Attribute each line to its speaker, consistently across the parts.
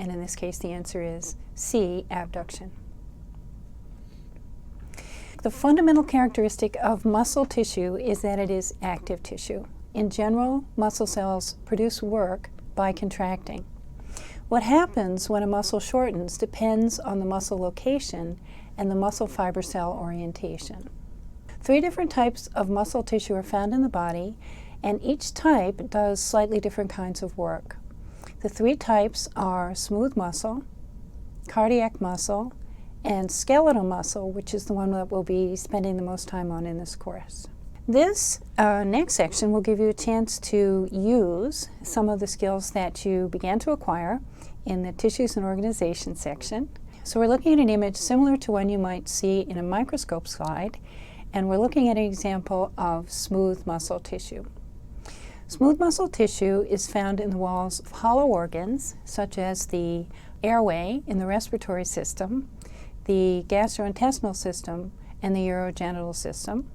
Speaker 1: And in this case, the answer is C, abduction. The fundamental characteristic of muscle tissue is that it is active tissue. In general, muscle cells produce work by contracting. What happens when a muscle shortens depends on the muscle location and the muscle fiber cell orientation. 3 different types of muscle tissue are found in the body, and each type does slightly different kinds of work. The 3 types are smooth muscle, cardiac muscle, and skeletal muscle, which is the one that we'll be spending the most time on in this course. This next section will give you a chance to use some of the skills that you began to acquire in the tissues and organization section. So we're looking at an image similar to one you might see in a microscope slide, and we're looking at an example of smooth muscle tissue. Smooth muscle tissue is found in the walls of hollow organs, such as the airway in the respiratory system, the gastrointestinal system, and the urogenital system,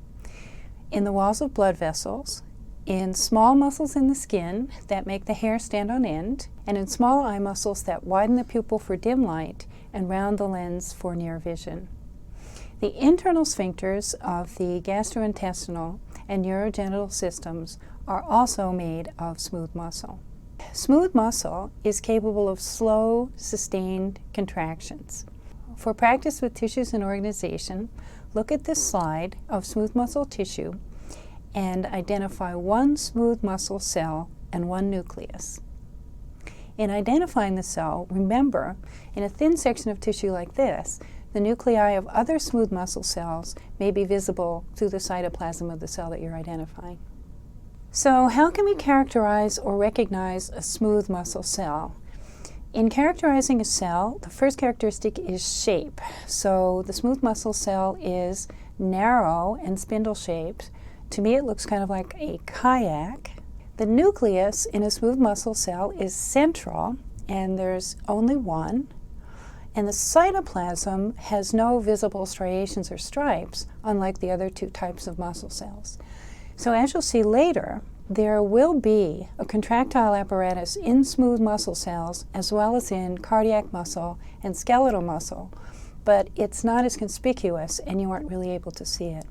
Speaker 1: in the walls of blood vessels, in small muscles in the skin that make the hair stand on end, and in small eye muscles that widen the pupil for dim light and round the lens for near vision. The internal sphincters of the gastrointestinal and urogenital systems are also made of smooth muscle. Smooth muscle is capable of slow, sustained contractions. For practice with tissues and organization, look at this slide of smooth muscle tissue and identify one smooth muscle cell and one nucleus. In identifying the cell, remember, in a thin section of tissue like this, the nuclei of other smooth muscle cells may be visible through the cytoplasm of the cell that you're identifying. So how can we characterize or recognize a smooth muscle cell? In characterizing a cell, the first characteristic is shape. So the smooth muscle cell is narrow and spindle-shaped. To me, it looks kind of like a kayak. The nucleus in a smooth muscle cell is central, and there's only one. And the cytoplasm has no visible striations or stripes, unlike the other 2 types of muscle cells. So as you'll see later, there will be a contractile apparatus in smooth muscle cells as well as in cardiac muscle and skeletal muscle, but it's not as conspicuous and you aren't really able to see it.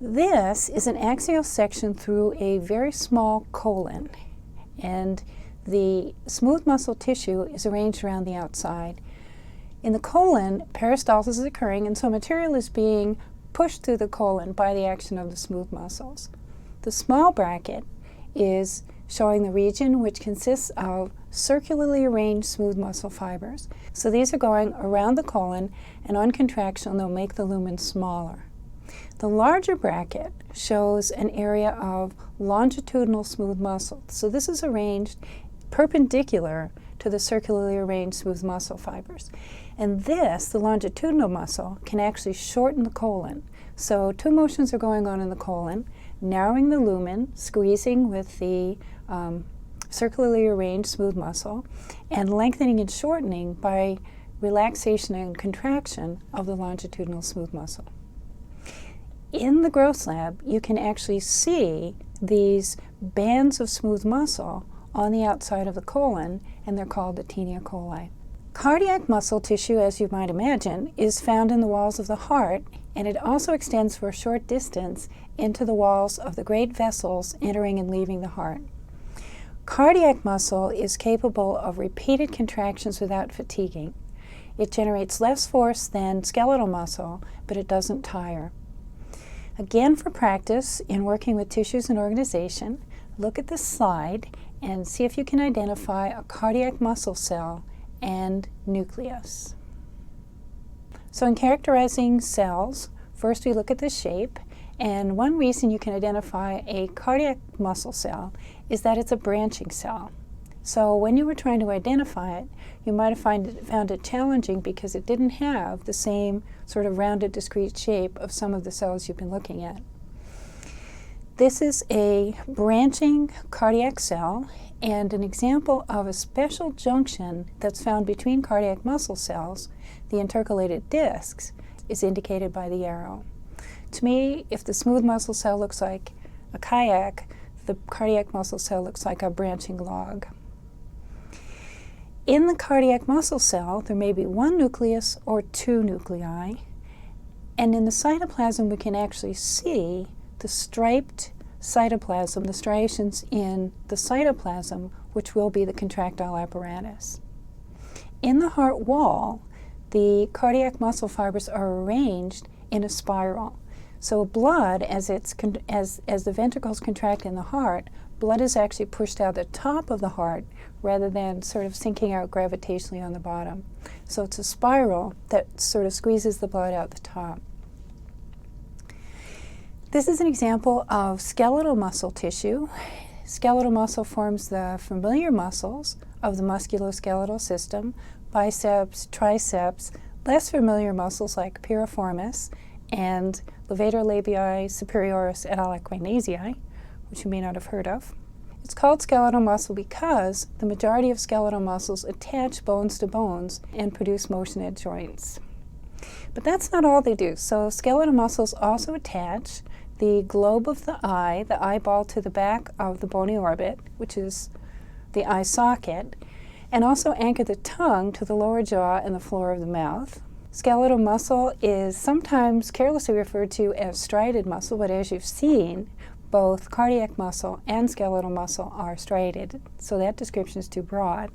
Speaker 1: This is an axial section through a very small colon, and the smooth muscle tissue is arranged around the outside. In the colon, peristalsis is occurring, and so material is being pushed through the colon by the action of the smooth muscles. The small bracket is showing the region which consists of circularly arranged smooth muscle fibers. So these are going around the colon, and on contraction they'll make the lumen smaller. The larger bracket shows an area of longitudinal smooth muscle. So this is arranged perpendicular to the circularly arranged smooth muscle fibers. And this, the longitudinal muscle, can actually shorten the colon. So 2 motions are going on in the colon, narrowing the lumen, squeezing with the circularly arranged smooth muscle, and lengthening and shortening by relaxation and contraction of the longitudinal smooth muscle. In the growth lab, you can actually see these bands of smooth muscle on the outside of the colon, and they're called the tinea coli. Cardiac muscle tissue, as you might imagine, is found in the walls of the heart, and it also extends for a short distance into the walls of the great vessels entering and leaving the heart. Cardiac muscle is capable of repeated contractions without fatiguing. It generates less force than skeletal muscle, but it doesn't tire. Again, for practice in working with tissues and organization, look at this slide and see if you can identify a cardiac muscle cell and nucleus. So in characterizing cells, first we look at the shape, and one reason you can identify a cardiac muscle cell is that it's a branching cell. So when you were trying to identify it, you might have found it challenging because it didn't have the same sort of rounded, discrete shape of some of the cells you've been looking at. This is a branching cardiac cell and an example of a special junction that's found between cardiac muscle cells. The intercalated discs is indicated by the arrow. To me, if the smooth muscle cell looks like a kayak, the cardiac muscle cell looks like a branching log. In the cardiac muscle cell, there may be one nucleus or two nuclei, and in the cytoplasm we can actually see the striped cytoplasm, the striations in the cytoplasm, which will be the contractile apparatus. In the heart wall, the cardiac muscle fibers are arranged in a spiral. So blood, as the ventricles contract in the heart, blood is actually pushed out the top of the heart rather than sort of sinking out gravitationally on the bottom. So it's a spiral that sort of squeezes the blood out the top. This is an example of skeletal muscle tissue. Skeletal muscle forms the familiar muscles of the musculoskeletal system: biceps, triceps, less familiar muscles like piriformis and levator labii superioris et al. Equinacei, which you may not have heard of. It's called skeletal muscle because the majority of skeletal muscles attach bones to bones and produce motion at joints. But that's not all they do. So skeletal muscles also attach the globe of the eyeball to the back of the bony orbit, which is the eye socket, and also anchor the tongue to the lower jaw and the floor of the mouth. Skeletal muscle is sometimes carelessly referred to as striated muscle, but as you've seen, both cardiac muscle and skeletal muscle are striated, so that description is too broad.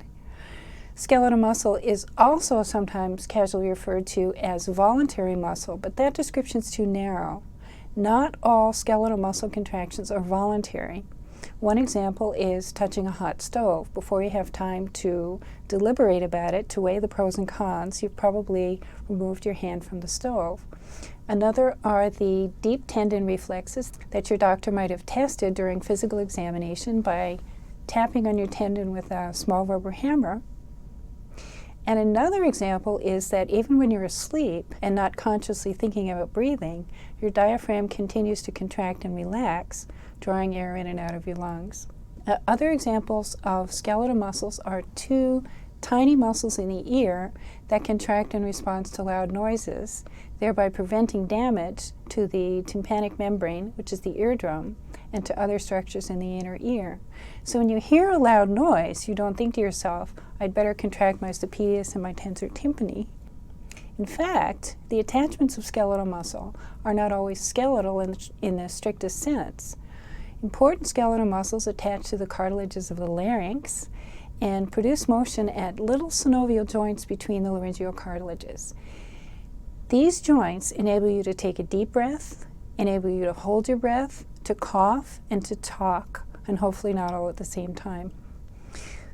Speaker 1: Skeletal muscle is also sometimes casually referred to as voluntary muscle, but that description is too narrow. Not all skeletal muscle contractions are voluntary. One example is touching a hot stove. Before you have time to deliberate about it, to weigh the pros and cons, you've probably removed your hand from the stove. Another are the deep tendon reflexes that your doctor might have tested during physical examination by tapping on your tendon with a small rubber hammer. And another example is that even when you're asleep and not consciously thinking about breathing, your diaphragm continues to contract and relax, drawing air in and out of your lungs. Other examples of skeletal muscles are two tiny muscles in the ear that contract in response to loud noises, thereby preventing damage to the tympanic membrane, which is the eardrum, and to other structures in the inner ear. So when you hear a loud noise, you don't think to yourself, I'd better contract my stapedius and my tensor tympani. In fact, the attachments of skeletal muscle are not always skeletal in the strictest sense. Important skeletal muscles attach to the cartilages of the larynx and produce motion at little synovial joints between the laryngeal cartilages. These joints enable you to take a deep breath, enable you to hold your breath, to cough, and to talk, and hopefully not all at the same time.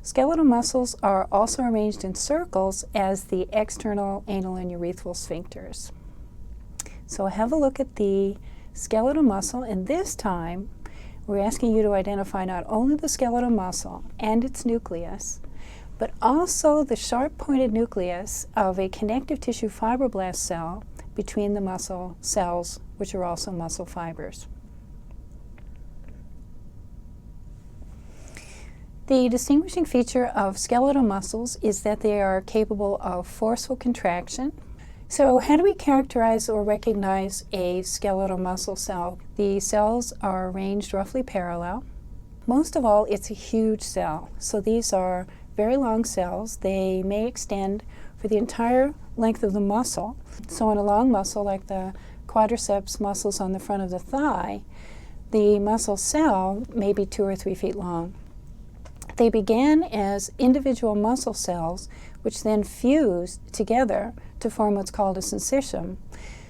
Speaker 1: Skeletal muscles are also arranged in circles as the external anal and urethral sphincters. So have a look at the skeletal muscle, and this time we're asking you to identify not only the skeletal muscle and its nucleus, but also the sharp-pointed nucleus of a connective tissue fibroblast cell between the muscle cells, which are also muscle fibers. The distinguishing feature of skeletal muscles is that they are capable of forceful contraction. So how do we characterize or recognize a skeletal muscle cell? The cells are arranged roughly parallel. Most of all, it's a huge cell. So these are very long cells. They may extend for the entire length of the muscle. So in a long muscle, like the quadriceps muscles on the front of the thigh, the muscle cell may be 2 or 3 feet long. They began as individual muscle cells, which then fused together to form what's called a syncytium.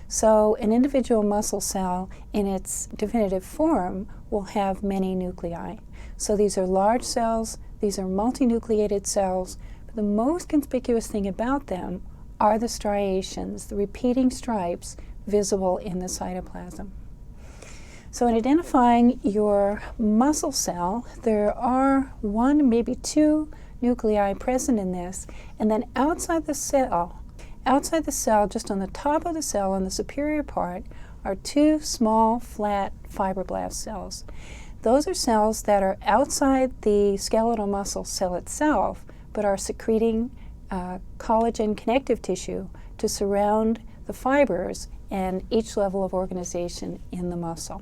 Speaker 1: So an individual muscle cell in its definitive form will have many nuclei. So these are large cells, these are multinucleated cells, but the most conspicuous thing about them are the striations, the repeating stripes visible in the cytoplasm. So in identifying your muscle cell, there are 1, maybe 2 nuclei present in this, and then outside the cell, just on the top of the cell on the superior part, are 2 small, flat fibroblast cells. Those are cells that are outside the skeletal muscle cell itself, but are secreting collagen connective tissue to surround the fibers and each level of organization in the muscle.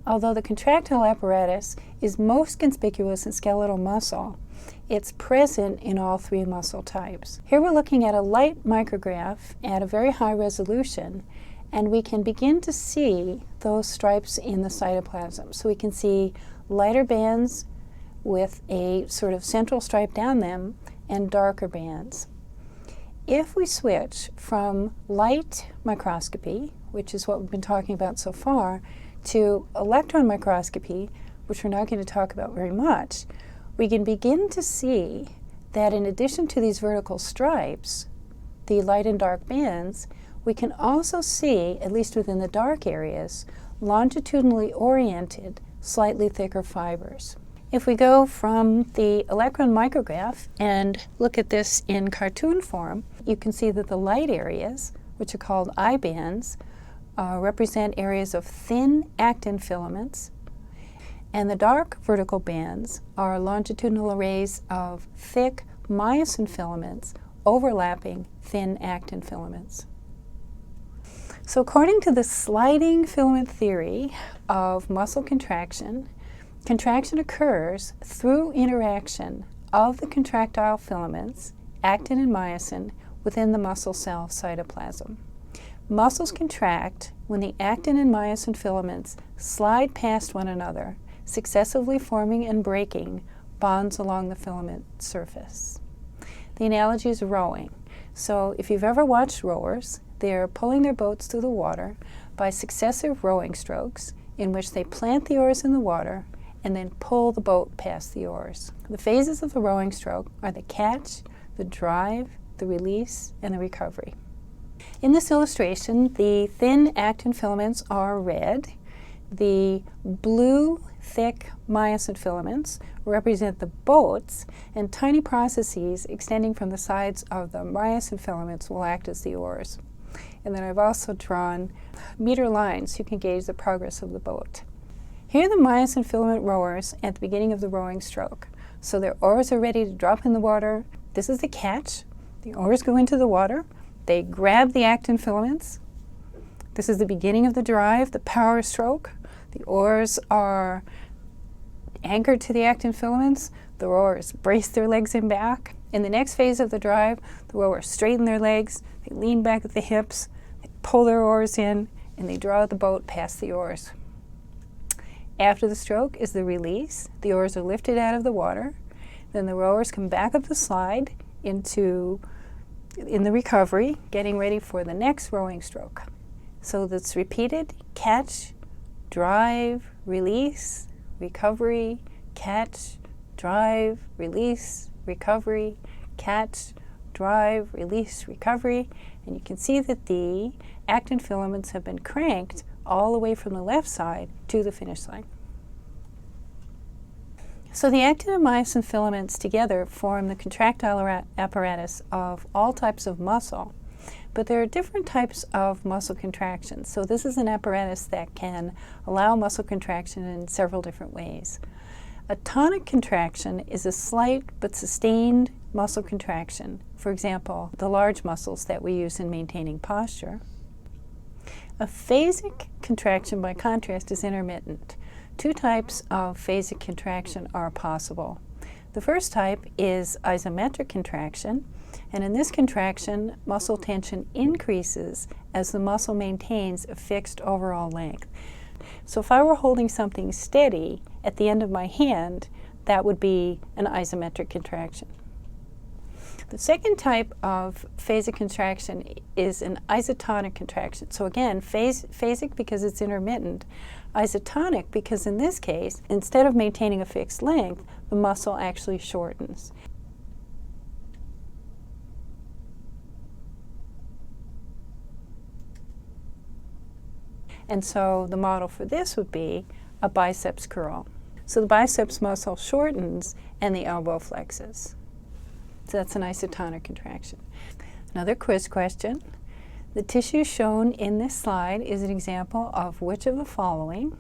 Speaker 1: Although the contractile apparatus is most conspicuous in skeletal muscle, it's present in all three muscle types. Here we're looking at a light micrograph at a very high resolution, and we can begin to see those stripes in the cytoplasm. So we can see lighter bands with a sort of central stripe down them and darker bands. If we switch from light microscopy, which is what we've been talking about so far, to electron microscopy, which we're not going to talk about very much, we can begin to see that in addition to these vertical stripes, the light and dark bands, we can also see, at least within the dark areas, longitudinally oriented, slightly thicker fibers. If we go from the electron micrograph and look at this in cartoon form, you can see that the light areas, which are called I bands, represent areas of thin actin filaments, and the dark vertical bands are longitudinal arrays of thick myosin filaments overlapping thin actin filaments. So according to the sliding filament theory of muscle contraction, contraction occurs through interaction of the contractile filaments, actin and myosin, within the muscle cell cytoplasm. Muscles contract when the actin and myosin filaments slide past one another, successively forming and breaking bonds along the filament surface. The analogy is rowing. So if you've ever watched rowers, they're pulling their boats through the water by successive rowing strokes in which they plant the oars in the water and then pull the boat past the oars. The phases of the rowing stroke are the catch, the drive, the release, and the recovery. In this illustration, the thin actin filaments are red. The blue, thick myosin filaments represent the boats, and tiny processes extending from the sides of the myosin filaments will act as the oars. And then I've also drawn meter lines so you can gauge the progress of the boat. Here are the myosin filament rowers at the beginning of the rowing stroke. So their oars are ready to drop in the water. This is the catch. The oars go into the water. They grab the actin filaments. This is the beginning of the drive, the power stroke. The oars are anchored to the actin filaments. The rowers brace their legs in back. In the next phase of the drive, the rowers straighten their legs, they lean back at the hips, they pull their oars in, and they draw the boat past the oars. After the stroke is the release. The oars are lifted out of the water. Then the rowers come back up the slide in the recovery, getting ready for the next rowing stroke. So that's repeated: catch, drive, release, recovery, catch, drive, release, recovery, catch, drive, release, recovery. And you can see that the actin filaments have been cranked all the way from the left side to the finish line. So the actin and myosin filaments together form the contractile apparatus of all types of muscle, but there are different types of muscle contractions. So this is an apparatus that can allow muscle contraction in several different ways. A tonic contraction is a slight but sustained muscle contraction. For example, the large muscles that we use in maintaining posture. A phasic contraction, by contrast, is intermittent. Two types of phasic contraction are possible. The first type is isometric contraction, and in this contraction, muscle tension increases as the muscle maintains a fixed overall length. So if I were holding something steady at the end of my hand, that would be an isometric contraction. The second type of phasic contraction is an isotonic contraction. So again, phasic because it's intermittent, isotonic because in this case, instead of maintaining a fixed length, the muscle actually shortens. And so the model for this would be a biceps curl. So the biceps muscle shortens and the elbow flexes. So that's an isotonic contraction. Another quiz question. The tissue shown in this slide is an example of which of the following?